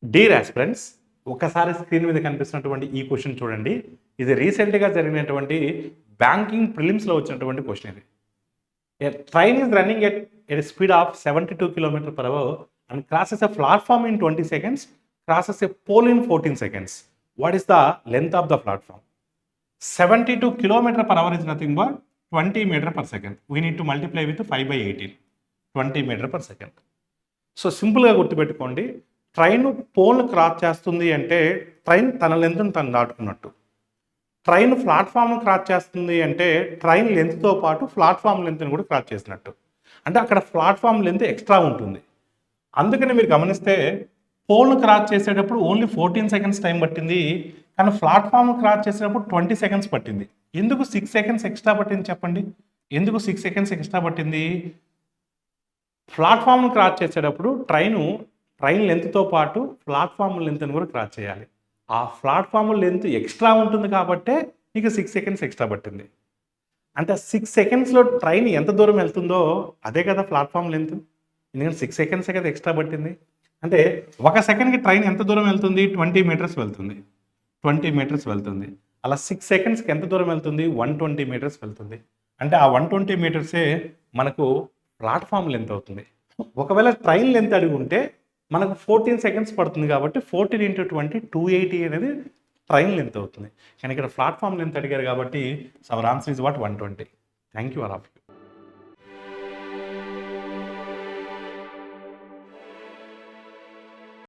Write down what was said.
Dear aspirants, ఒకసారి screen మీద కనిపిస్తున్నటువంటి ఈ క్వశ్చన్ చూడండి. ఇది రీసెంట్గా జరిగినటువంటి బ్యాంకింగ్ ప్రిలిమ్స్లో వచ్చినటువంటి క్వశ్చన్ ఇది. A train is running at speed of 72 km/h and crosses a platform in 20 seconds, crosses a pole in 14 seconds. What is the length of the platform? 72 km/h is nothing but 20 m/s. We need to multiply with 5/18, 20 m/s. So సింపుల్గా గుర్తుపెట్టుకోండి, train పోల్ను cross చేస్తుంది అంటే train తన లెంత్ను తను దాటుకున్నట్టు. Train ప్లాట్ఫామ్ను cross చేస్తుంది అంటే train లెంత్తో పాటు platform లెంత్ని కూడా క్రాస్ చేసినట్టు. అంటే అక్కడ ప్లాట్ఫామ్ లెంత్ ఎక్స్ట్రా ఉంటుంది. అందుకని మీరు గమనిస్తే పోల్ను క్రాస్ చేసేటప్పుడు ఓన్లీ 14 seconds టైం పట్టింది, కానీ ప్లాట్ఫామ్ను క్రాస్ చేసేటప్పుడు 20 seconds పట్టింది. ఎందుకు 6 seconds ఎక్స్ట్రా పట్టింది చెప్పండి? ఎందుకు 6 seconds ఎక్స్ట్రా పట్టింది? ప్లాట్ఫామ్ను క్రాస్ చేసేటప్పుడు ట్రైన్ లెంత్తో పాటు ప్లాట్ఫామ్ లెంత్ని కూడా క్రాస్ చేయాలి. ఆ ప్లాట్ఫామ్ లెంత్ ఎక్స్ట్రా ఉంటుంది కాబట్టే మీకు 6 seconds ఎక్స్ట్రా పట్టింది. అంటే 6 secondsలో ట్రైన్ ఎంత దూరం వెళ్తుందో అదే కదా ప్లాట్ఫామ్ లెంత్. ఎందుకంటే 6 seconds కదా ఎక్స్ట్రా పట్టింది. అంటే 1 సెకండ్కి ట్రైన్ ఎంత దూరం వెళ్తుంది? 20 meters వెళ్తుంది. 20 meters వెళ్తుంది. అలా 6 secondsకి ఎంత దూరం వెళ్తుంది? 120 meters వెళ్తుంది. అంటే ఆ 120 metersే మనకు ప్లాట్ఫామ్ లెంత్ అవుతుంది. ఒకవేళ ట్రైన్ లెంత్ అడిగి ఉంటే మనకు 14 seconds పడుతుంది కాబట్టి 14 × 20 280 అనేది ట్రైన్ లెంత్ అవుతుంది. కానీ ఇక్కడ ప్లాట్ఫామ్ లెంత్ అడిగారు కాబట్టి our answer is what 120. Thank you all of you.